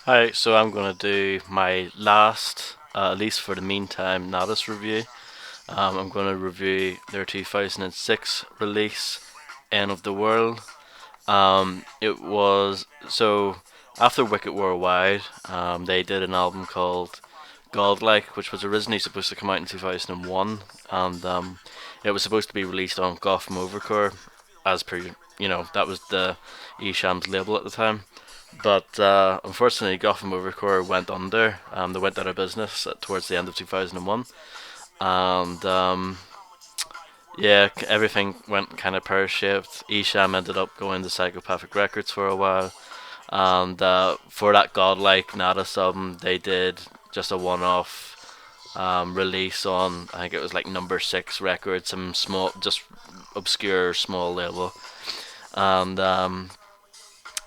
Hi, so I'm gonna do my last, at least for the meantime, Natas review. I'm gonna review their 2006 release, End of the World. It was so after Wicked Worldwide, they did an album called Godlike, which was originally supposed to come out in 2001, and it was supposed to be released on Gotham Overcore, as per that was the Esham's label at the time. But unfortunately, Gotham Overcore went under. They went out of business towards the end of 2001, and yeah, everything went kind of pear shaped. Esham ended up going to Psychopathic Records for a while, and for that Godlike Natas album, they did just a one-off release on, I think it was like Number Six Records, some small, just obscure small label, and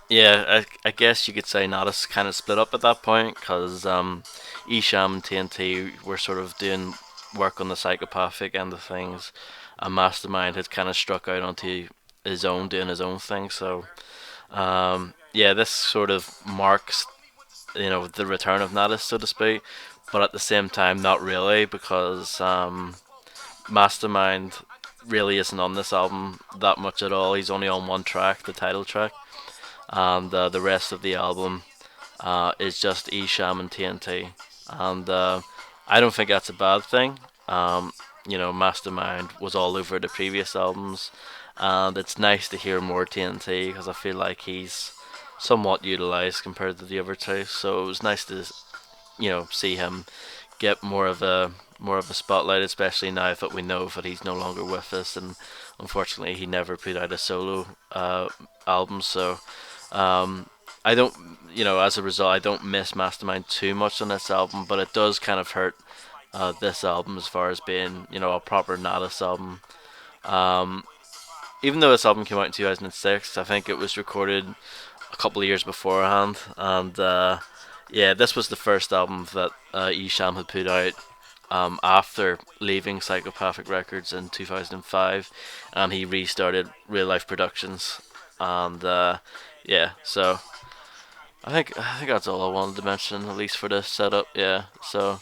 yeah, I guess you could say Natas kind of split up at that point because Esham and TNT were sort of doing work on the psychopathic end of things, and Mastermind had kind of struck out onto his own, doing his own thing. So yeah, this sort of marks the return of Natas, so to speak, but at the same time, not really because Mastermind really isn't on this album that much at all. He's only on one track, the title track, and the rest of the album is just Esham and TNT. And I don't think that's a bad thing. Um, Mastermind was all over the previous albums, and it's nice to hear more TNT because I feel like he's somewhat utilized compared to the other two. So it was nice to see him get more of a spotlight, especially now that we know that he's no longer with us, and unfortunately he never put out a solo album. So um, I don't, as a result, I don't miss Mastermind too much on this album, but it does kind of hurt this album as far as being, a proper Natas album. Um, Even though this album came out in 2006, I think it was recorded a couple of years beforehand, and yeah, this was the first album that Esham had put out after leaving Psychopathic Records in 2005, and he restarted Real Life Productions, and yeah, so I think that's all I wanted to mention, at least for this setup. Yeah, so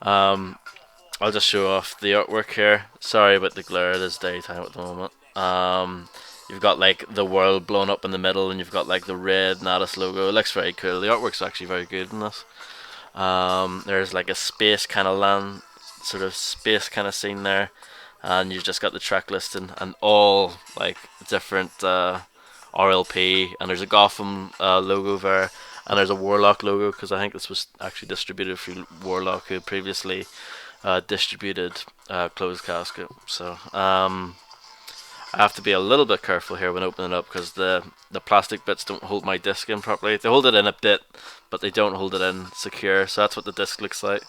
um, I'll just show off the artwork here. Sorry about the glare; it is daytime at the moment. You've got like the world blown up in the middle, and you've got like the red Natas logo. It looks very cool. The artwork's actually very good in this. There's like a space kind of land, sort of space kind of scene there, and you've just got the track listing and all like different RLP, and there's a Gotham logo there, and there's a Warlock logo because I think this was actually distributed through Warlock, who previously distributed Closed Casket. So I have to be a little bit careful here when opening it up because the plastic bits don't hold my disc in properly. They hold it in a bit, but they don't hold it in secure. So that's what the disc looks like,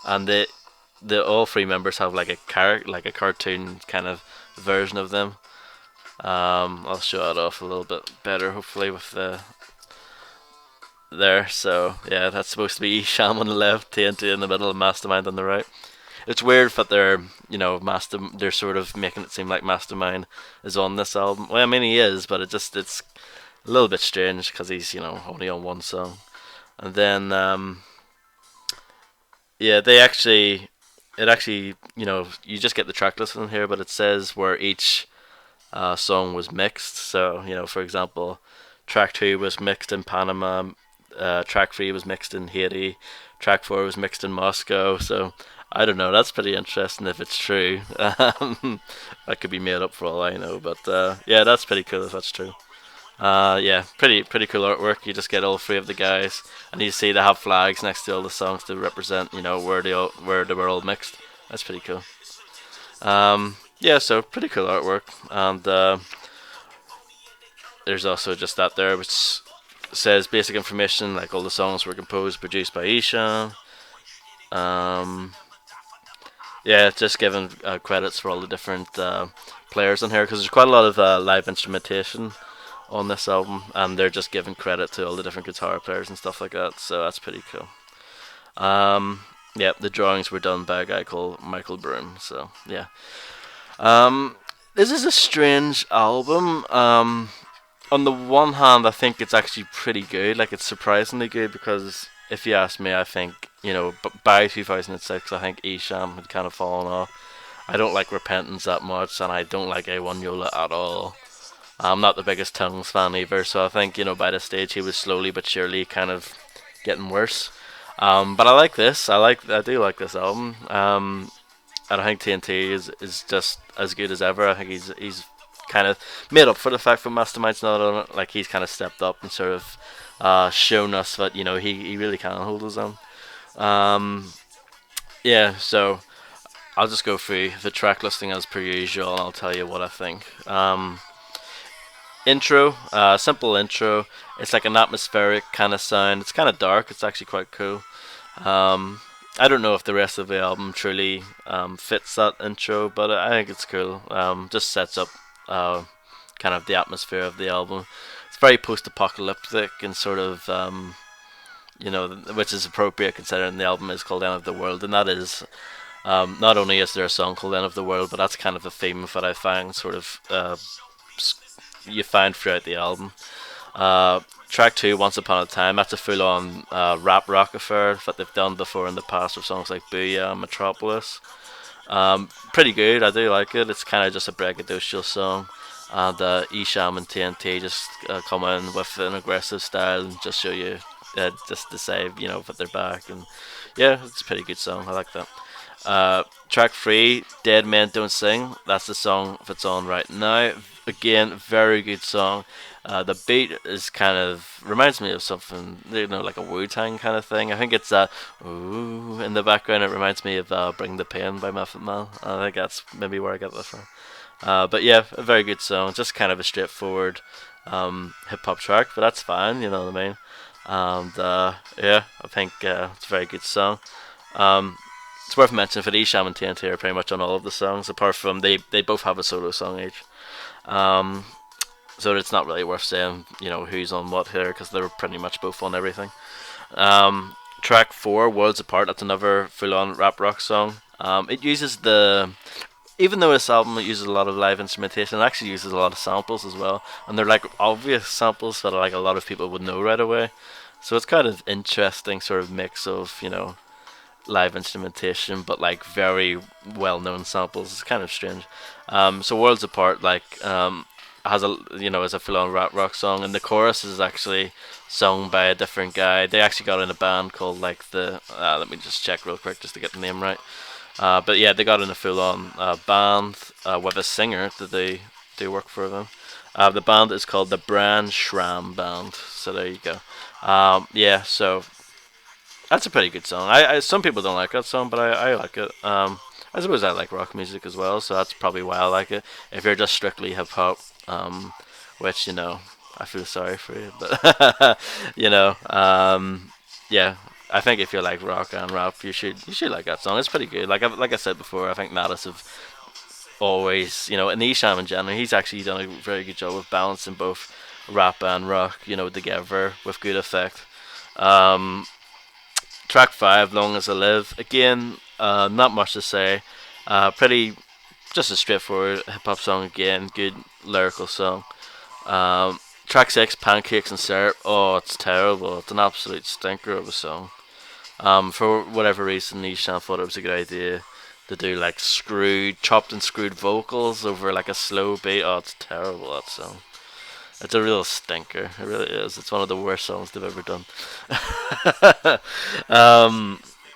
and the all three members have like like a cartoon kind of version of them. I'll show it off a little bit better, hopefully, with the there. So yeah, that's supposed to be Sham on the left, TNT in the middle, and Mastermind on the right. It's weird that they're sort of making it seem like Mastermind is on this album. Well, I mean he is, but it's a little bit strange because he's only on one song. And then yeah, it actually you just get the track list in here, but it says where each song was mixed. So for example, track two was mixed in Panama, track three was mixed in Haiti, track four was mixed in Moscow. So I don't know. That's pretty interesting if it's true. That could be made up for all I know, but yeah, that's pretty cool if that's true. Yeah, pretty cool artwork. You just get all three of the guys, and you see they have flags next to all the songs to represent, where they were all mixed. That's pretty cool. Yeah, so pretty cool artwork, and there's also just that there, which says basic information like all the songs were composed, produced by Isha. Um, yeah, just giving credits for all the different players on here because there's quite a lot of live instrumentation on this album, and they're just giving credit to all the different guitar players and stuff like that. So that's pretty cool. Um, yeah, the drawings were done by a guy called Michael Broom. So yeah, this is a strange album. On the one hand, I think it's actually pretty good. Like it's surprisingly good because if you ask me, I think by 2006, I think Esham had kind of fallen off. I don't like Repentance that much, and I don't like A1 Yola at all. I'm not the biggest Tongues fan either, so I think by this stage he was slowly but surely kind of getting worse. But I like this. I do like this album. And I think TNT is just as good as ever. I think he's kind of made up for the fact that Mastermind's not on it. Like he's kind of stepped up and sort of shown us that he really can hold his own. Um, yeah, so I'll just go through the track listing as per usual, and I'll tell you what I think. Intro, simple intro. It's like an atmospheric kind of sound. It's kind of dark. It's actually quite cool. Um, I don't know if the rest of the album truly fits that intro, but I think it's cool. Just sets up kind of the atmosphere of the album. It's very post-apocalyptic and sort of, which is appropriate considering the album is called End of the World, and that is. Not only is there a song called End of the World, but that's kind of the theme that I find sort of you find throughout the album. Track two, Once Upon a Time, that's a full-on rap rock affair that they've done before in the past with songs like Booyah and Metropolis. Pretty good, I do like it. It's kind of just a braggadocious song. And Esham and TNT just come in with an aggressive style and just show you, just to say, that they're back. And yeah, it's a pretty good song. I like that. Track three, Dead Men Don't Sing. That's the song that's on right now. Again, very good song. The beat is kind of reminds me of something, like a Wu-Tang kind of thing. I think it's that ooh in the background. It reminds me of "Bring the Pain" by Method Man. I think that's maybe where I got that from. But yeah, a very good song. Just kind of a straightforward hip hop track, but that's fine. You know what I mean? And yeah, I think it's a very good song. Um, it's worth mentioning that Esham and TNT are pretty much on all of the songs, apart from they both have a solo song each. Um, so it's not really worth saying, who's on what here because they're pretty much both on everything. Track four, Worlds Apart. That's another full-on rap rock song. It uses even though this album uses a lot of live instrumentation, it actually uses a lot of samples as well, and they're like obvious samples that like a lot of people would know right away. So it's kind of interesting sort of mix of live instrumentation, but like very well-known samples. It's kind of strange. So Worlds Apart, has is a full-on rap rock song, and the chorus is actually sung by a different guy. They actually got in a band called like the. Let me just check real quick just to get the name right. But yeah, they got in a full-on band with a singer that they do work for them. The band is called the Brand Shram Band. So there you go. Yeah, so that's a pretty good song. Some people don't like that song, but I like it. I suppose I like rock music as well, so that's probably why I like it. If you're just strictly hip hop, which I feel sorry for you, but yeah, I think if you like rock and rap, you should like that song. It's pretty good. Like I said before, I think Natas have always and Esham in general, he's actually done a very good job of balancing both rap and rock, together with good effect. Um, Track five, Long as I Live. Again, not much to say. Pretty, just a straightforward hip hop song again. Good lyrical song. Track six, Pancakes and Syrup. Oh, it's terrible. It's an absolute stinker of a song. For whatever reason, Nishan thought it was a good idea to do like chopped and screwed vocals over like a slow beat. Oh, it's terrible, that song. It's a real stinker. It really is. It's one of the worst songs they've ever done.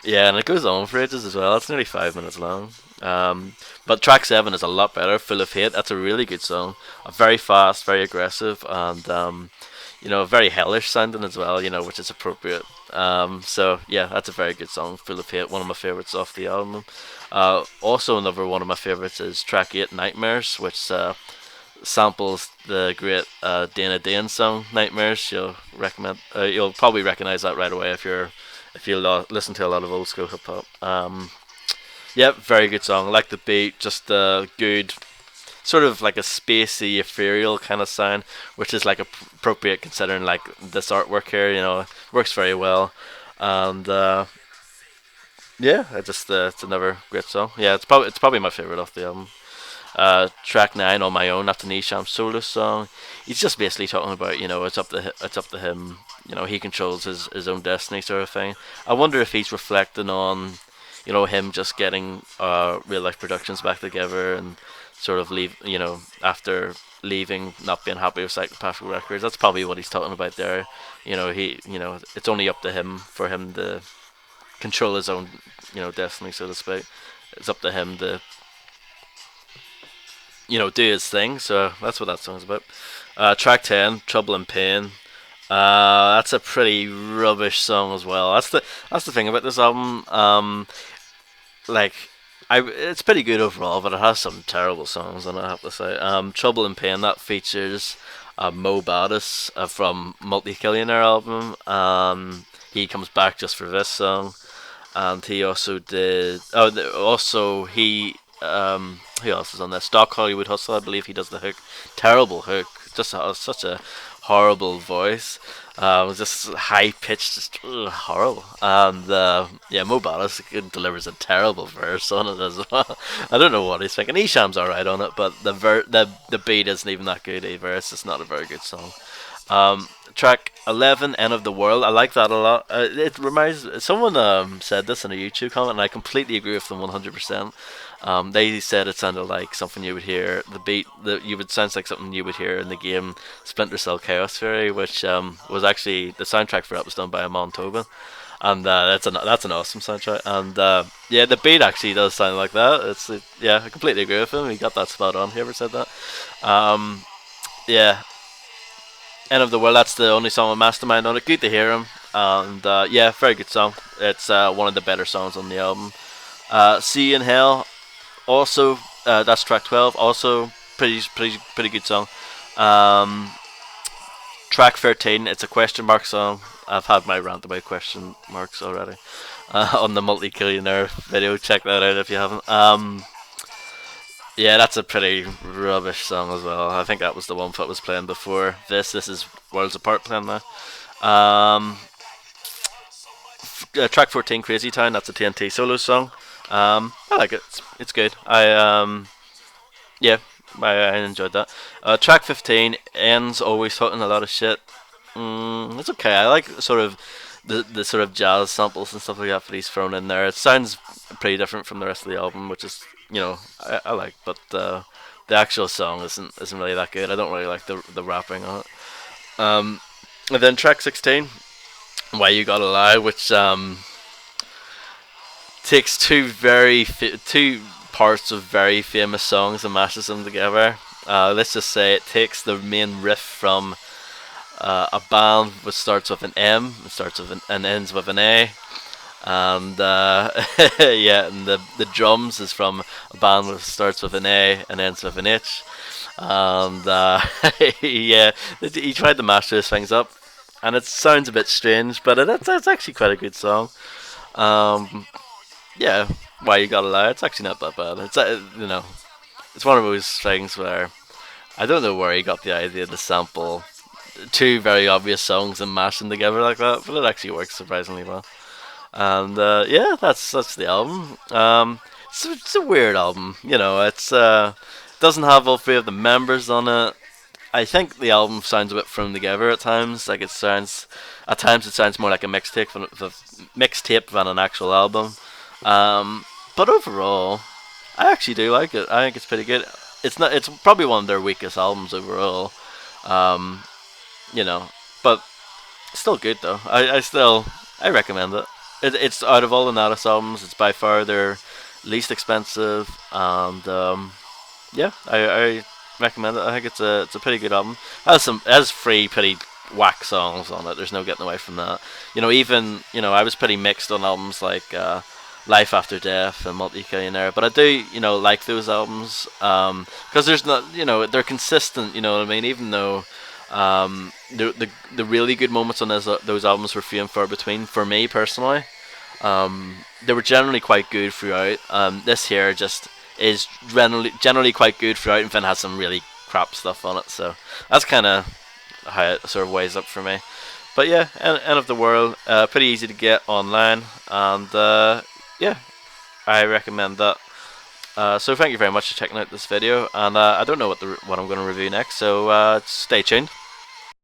Yeah, and it goes on for ages as well. It's nearly 5 minutes long. But track seven is a lot better. Full of Hate. That's a really good song. Very fast, very aggressive, and very hellish sounding as well. Which is appropriate. So yeah, that's a very good song. Full of Hate. One of my favorites off the album. Also, another one of my favorites is track eight, Nightmares, which samples the great Dana Dane song "Nightmares." You'll probably recognize that right away if you listen to a lot of old school hip hop. Yeah, very good song. I like the beat, just good, sort of like a spacey, ethereal kind of sound, which is like appropriate considering like this artwork here. Works very well, and yeah, it's another great song. Yeah, it's probably my favorite off the album. Track 9, On My Own, that's an Esham solo song. He's just basically talking about, it's up to him. He controls his own destiny, sort of thing. I wonder if he's reflecting on, him just getting real life productions back together and sort of after leaving, not being happy with Psychopathic Records. That's probably what he's talking about there. It's only up to him for him to control his own, destiny, so to speak. It's up to him to, do his thing. So that's what that song's about. Track 10, Trouble and Pain. That's a pretty rubbish song as well. That's the thing about this album. Like, it's pretty good overall, but it has some terrible songs on it, I have to say. Trouble and Pain, that features Mo Badis from Multi-Killionaire album. He comes back just for this song, and he also did. Also he. Who else is on there? Stock Hollywood Hustle, I believe he does the hook. Terrible hook, just such a horrible voice. Just high pitched, just horrible. And yeah, Mo Ballas delivers a terrible verse on it as well. I don't know what he's thinking. Esham's alright on it, but the beat isn't even that good either. It's just not a very good song. Track 11, End of the World. I like that a lot. It reminds. Someone said this in a YouTube comment, and I completely agree with them 100%. They said it sounded like something you would hear. The beat that you would sounds like something you would hear in the game Splinter Cell Chaos Theory, which was actually the soundtrack for that was done by Amon Tobin, and that's an awesome soundtrack. And yeah, the beat actually does sound like that. Yeah, I completely agree with him. He got that spot on. Whoever said that. Yeah, End of the World. That's the only song with Mastermind on it. Good to hear him. And yeah, very good song. It's one of the better songs on the album. See You in Hell. Also, that's track 12. Also, pretty good song. Track 13. It's a question mark song. I've had my rant about question marks already on the Multi-Killionaire video. Check that out if you haven't. Yeah, that's a pretty rubbish song as well. I think that was the one that was playing before this. This is Worlds Apart playing now. Track 14, Crazy Town. That's a TNT solo song. I like it. It's good. Yeah, I enjoyed that. Track 15, Ends Always Talking a Lot of Shit. It's okay. I like sort of the sort of jazz samples and stuff like that that he's thrown in there. It sounds pretty different from the rest of the album, which is I like, but the actual song isn't really that good. I don't really like the rapping on it. And then track 16, Why You Gotta Lie, which takes two parts of very famous songs and mashes them together. Let's just say it takes the main riff from a band which starts with an M, and ends with an A, and yeah, and the drums is from a band which starts with an A and ends with an H, and yeah, he tried to mash those things up, and it sounds a bit strange, but it's actually quite a good song. Yeah, Why You Gotta Lie. It's actually not that bad. It's it's one of those things where I don't know where he got the idea to sample two very obvious songs and mash them together like that, but it actually works surprisingly well. And yeah, that's the album. It's a weird album. It's doesn't have all three of the members on it. I think the album sounds a bit thrown together at times. Like it sounds more like a mixtape than an actual album. But overall, I actually do like it. I think it's pretty good. It's probably one of their weakest albums overall. Um, but still good though. I recommend it. It's out of all the Natas albums, it's by far their least expensive, and yeah, I recommend it. I think it's a pretty good album. It has three pretty whack songs on it. There's no getting away from that. Even I was pretty mixed on albums like Life After Death and Multi-Killionaire, but I do like those albums because there's not they're consistent. You know what I mean? Even though the really good moments on those albums were few and far between for me personally. They were generally quite good throughout. This here just is generally quite good throughout, and then has some really crap stuff on it. So that's kind of how it sort of weighs up for me. But yeah, End of the World, pretty easy to get online, and yeah, I recommend that. So thank you very much for checking out this video, and I don't know what I'm going to review next, so stay tuned.